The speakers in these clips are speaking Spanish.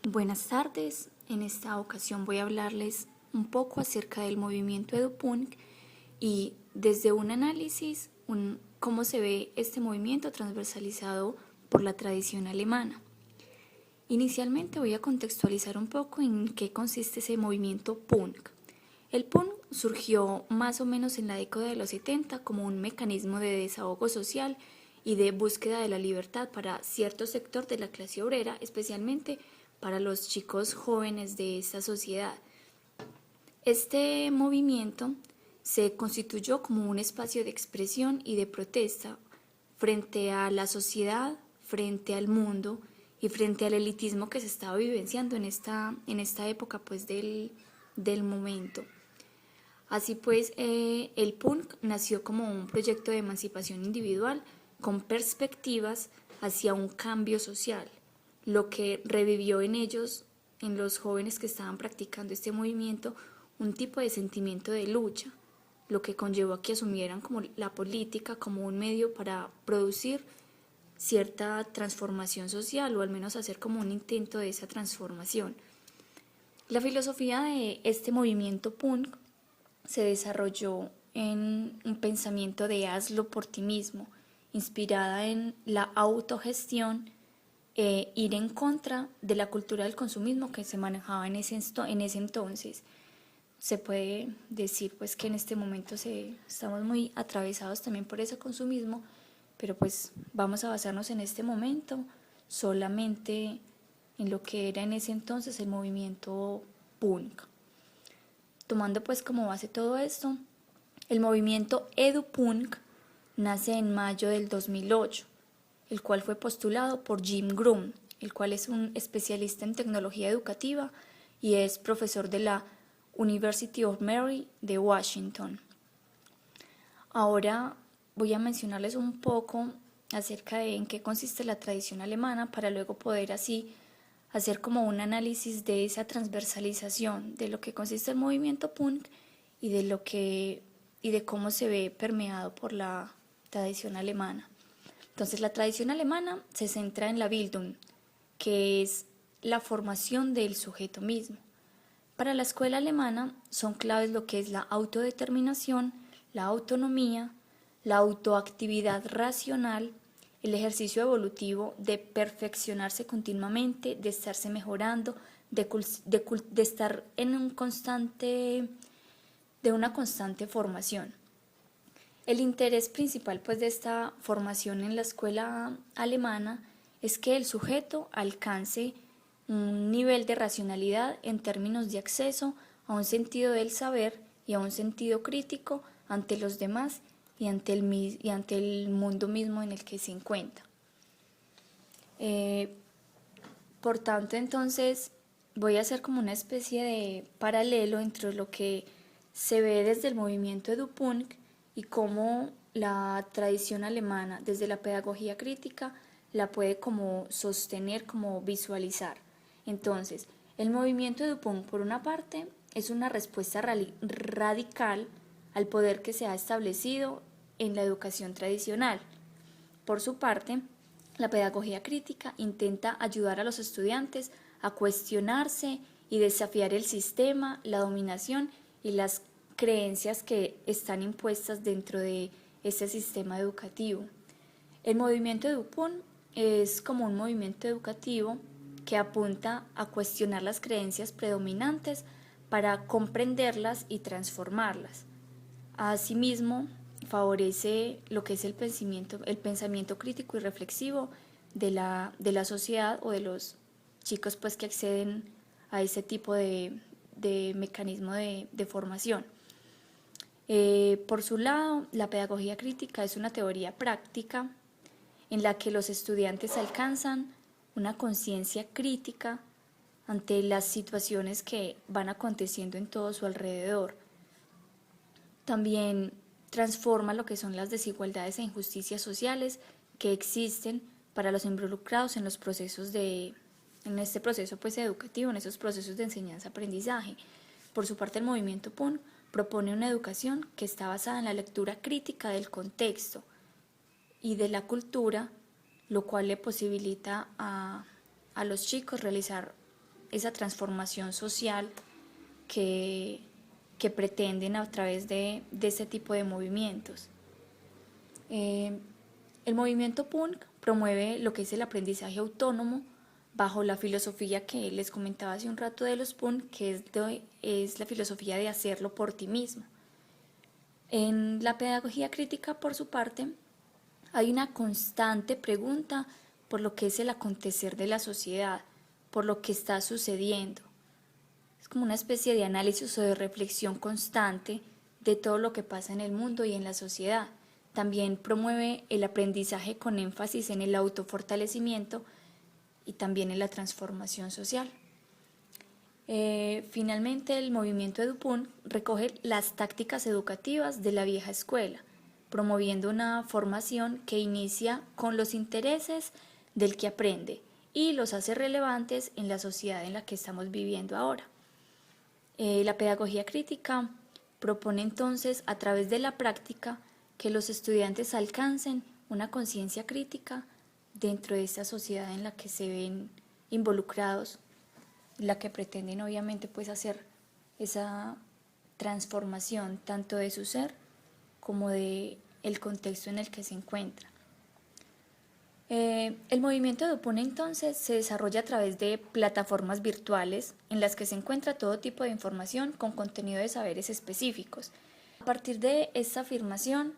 Buenas tardes, en esta ocasión voy a hablarles un poco acerca del movimiento EduPunk y desde un análisis cómo se ve este movimiento transversalizado por la tradición alemana. Inicialmente voy a contextualizar un poco en qué consiste ese movimiento punk. El punk surgió más o menos en la década de los 70 como un mecanismo de desahogo social y de búsqueda de la libertad para cierto sector de la clase obrera, especialmente para los chicos jóvenes de esta sociedad. Este movimiento se constituyó como un espacio de expresión y de protesta frente a la sociedad, frente al mundo y frente al elitismo que se estaba vivenciando en esta época pues, del momento. Así pues, el punk nació como un proyecto de emancipación individual con perspectivas hacia un cambio social, lo que revivió en ellos, en los jóvenes que estaban practicando este movimiento, un tipo de sentimiento de lucha, lo que conllevó a que asumieran como la política como un medio para producir cierta transformación social o al menos hacer como un intento de esa transformación. La filosofía de este movimiento punk se desarrolló en un pensamiento de hazlo por ti mismo, inspirada en la autogestión, ir en contra de la cultura del consumismo que se manejaba en ese entonces. Se puede decir pues que en este momento estamos muy atravesados también por ese consumismo, pero pues vamos a basarnos en este momento solamente en lo que era en ese entonces el movimiento punk. Tomando pues como base todo esto, el movimiento EduPunk nace en mayo del 2008, el cual fue postulado por Jim Groom, el cual es un especialista en tecnología educativa y es profesor de la University of Mary de Washington. Ahora voy a mencionarles un poco acerca de en qué consiste la tradición alemana para luego poder así hacer como un análisis de esa transversalización de lo que consiste el movimiento punk y de cómo se ve permeado por la tradición alemana. Entonces, la tradición alemana se centra en la Bildung, que es la formación del sujeto mismo. Para la escuela alemana son claves lo que es la autodeterminación, la autonomía, la autoactividad racional, el ejercicio evolutivo de perfeccionarse continuamente, de estarse mejorando, de estar en una constante formación. El interés principal pues, de esta formación en la escuela alemana es que el sujeto alcance un nivel de racionalidad en términos de acceso a un sentido del saber y a un sentido crítico ante los demás y ante el mundo mismo en el que se encuentra. Por tanto, entonces, voy a hacer como una especie de paralelo entre lo que se ve desde el movimiento EduPunk y cómo la tradición alemana, desde la pedagogía crítica, la puede como sostener, como visualizar. Entonces, el movimiento EduPunk, por una parte, es una respuesta radical al poder que se ha establecido en la educación tradicional. Por su parte, la pedagogía crítica intenta ayudar a los estudiantes a cuestionarse y desafiar el sistema, la dominación y las creencias que están impuestas dentro de este sistema educativo. El movimiento EduPunk es como un movimiento educativo que apunta a cuestionar las creencias predominantes para comprenderlas y transformarlas. Asimismo, favorece lo que es el pensamiento crítico y reflexivo de la sociedad o de los chicos pues, que acceden a ese tipo de mecanismo de formación. Por su lado, la pedagogía crítica es una teoría práctica en la que los estudiantes alcanzan una conciencia crítica ante las situaciones que van aconteciendo en todo su alrededor. También transforma lo que son las desigualdades e injusticias sociales que existen para los involucrados en los procesos en este proceso pues, educativo, en esos procesos de enseñanza-aprendizaje. Por su parte, el movimiento punk propone una educación que está basada en la lectura crítica del contexto y de la cultura, lo cual le posibilita a los chicos realizar esa transformación social que pretenden a través de este tipo de movimientos. El movimiento punk promueve lo que es el aprendizaje autónomo bajo la filosofía que les comentaba hace un rato de los punk, que es la filosofía de hacerlo por ti mismo. En la pedagogía crítica, por su parte, hay una constante pregunta por lo que es el acontecer de la sociedad, por lo que está sucediendo. Es como una especie de análisis o de reflexión constante de todo lo que pasa en el mundo y en la sociedad. También promueve el aprendizaje con énfasis en el autofortalecimiento y también en la transformación social. Finalmente, el movimiento EduPunk recoge las tácticas educativas de la vieja escuela, promoviendo una formación que inicia con los intereses del que aprende y los hace relevantes en la sociedad en la que estamos viviendo ahora. La pedagogía crítica propone entonces, a través de la práctica, que los estudiantes alcancen una conciencia crítica dentro de esta sociedad en la que se ven involucrados, la que pretenden obviamente pues hacer esa transformación tanto de su ser como de el contexto en el que se encuentra. El movimiento EduPunk entonces se desarrolla a través de plataformas virtuales en las que se encuentra todo tipo de información con contenido de saberes específicos. A partir de esta afirmación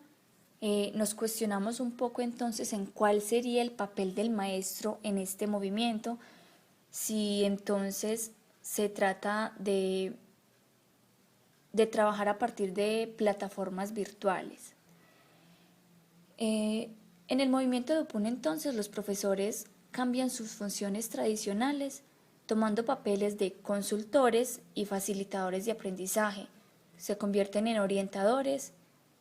nos cuestionamos un poco entonces en cuál sería el papel del maestro en este movimiento, si entonces se trata de trabajar a partir de plataformas virtuales. En el movimiento EduPunk entonces los profesores cambian sus funciones tradicionales tomando papeles de consultores y facilitadores de aprendizaje, se convierten en orientadores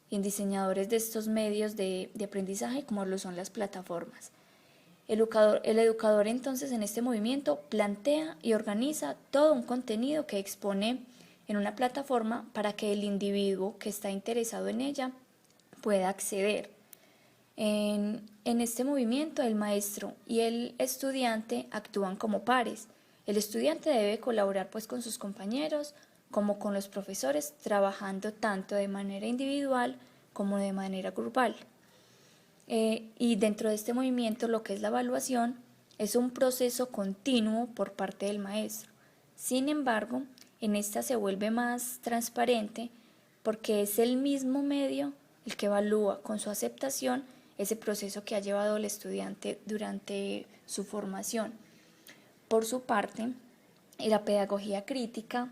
y en diseñadores de estos medios de aprendizaje como lo son las plataformas. El educador entonces en este movimiento plantea y organiza todo un contenido que expone en una plataforma para que el individuo que está interesado en ella pueda acceder. En este movimiento el maestro y el estudiante actúan como pares. El estudiante debe colaborar pues con sus compañeros como con los profesores, trabajando tanto de manera individual como de manera grupal. Y dentro de este movimiento lo que es la evaluación es un proceso continuo por parte del maestro. Sin embargo, en esta se vuelve más transparente porque es el mismo medio el que evalúa con su aceptación ese proceso que ha llevado el estudiante durante su formación. Por su parte, la pedagogía crítica,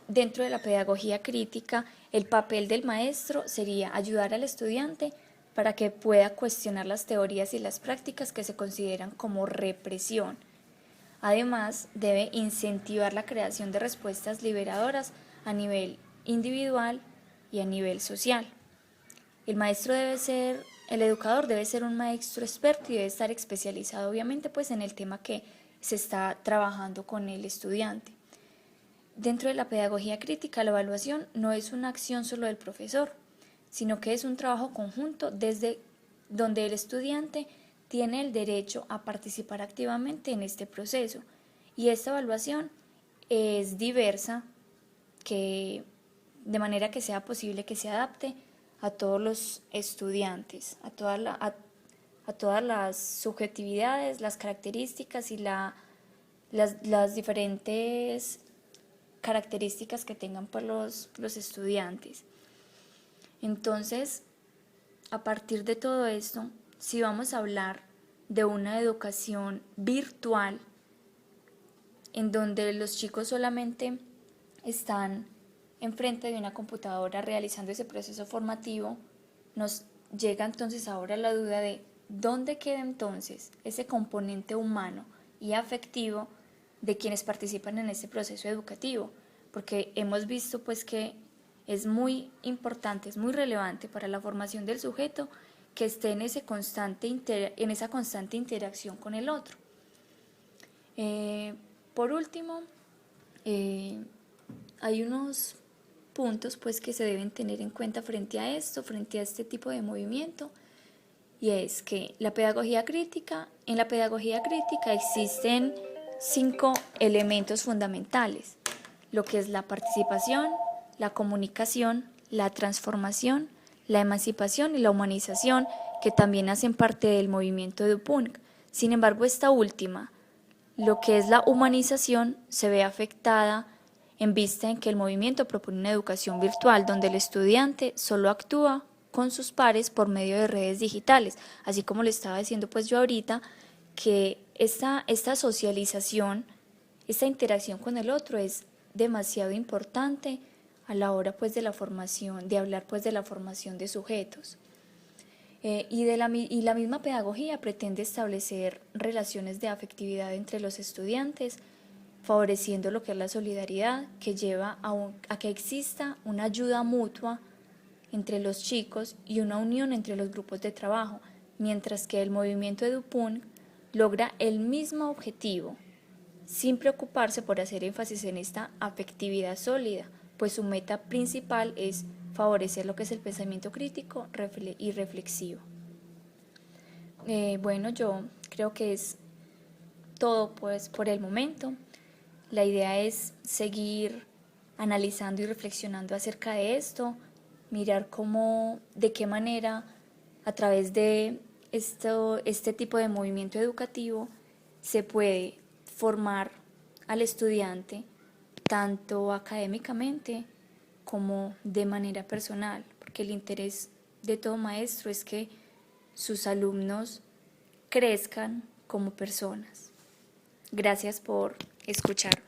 dentro de la pedagogía crítica, el papel del maestro sería ayudar al estudiante para que pueda cuestionar las teorías y las prácticas que se consideran como represión. Además, debe incentivar la creación de respuestas liberadoras a nivel individual y a nivel social. El educador debe ser un maestro experto y debe estar especializado obviamente pues en el tema que se está trabajando con el estudiante. Dentro de la pedagogía crítica, la evaluación no es una acción solo del profesor, sino que es un trabajo conjunto desde donde el estudiante tiene el derecho a participar activamente en este proceso. Y esta evaluación es diversa, de manera que sea posible que se adapte a todos los estudiantes, a todas las subjetividades, las características y las diferentes características que tengan pues los estudiantes. Entonces, a partir de todo esto, si vamos a hablar de una educación virtual en donde los chicos solamente están enfrente de una computadora realizando ese proceso formativo, nos llega entonces ahora la duda de dónde queda entonces ese componente humano y afectivo de quienes participan en este proceso educativo, porque hemos visto pues que es muy importante, es muy relevante para la formación del sujeto que esté en esa constante interacción con el otro. Por último, hay unos puntos pues que se deben tener en cuenta frente a este tipo de movimiento, y es que en la pedagogía crítica existen 5 elementos fundamentales, lo que es la participación, la comunicación, la transformación, la emancipación y la humanización, que también hacen parte del movimiento de Dupont. Sin embargo, esta última, lo que es la humanización, se ve afectada en vista en que el movimiento propone una educación virtual donde el estudiante solo actúa con sus pares por medio de redes digitales, así como le estaba diciendo pues yo ahorita, que esta socialización, esta interacción con el otro es demasiado importante a la hora pues de la formación, de hablar pues de la formación de sujetos. Y la misma pedagogía pretende establecer relaciones de afectividad entre los estudiantes, favoreciendo lo que es la solidaridad, que lleva a que exista una ayuda mutua entre los chicos y una unión entre los grupos de trabajo, mientras que el movimiento de Dupont logra el mismo objetivo, sin preocuparse por hacer énfasis en esta afectividad sólida, pues su meta principal es favorecer lo que es el pensamiento crítico y reflexivo. Bueno, yo creo que es todo pues por el momento. La idea es seguir analizando y reflexionando acerca de esto, mirar de qué manera a través de este tipo de movimiento educativo se puede formar al estudiante tanto académicamente como de manera personal, porque el interés de todo maestro es que sus alumnos crezcan como personas. Gracias por escuchar.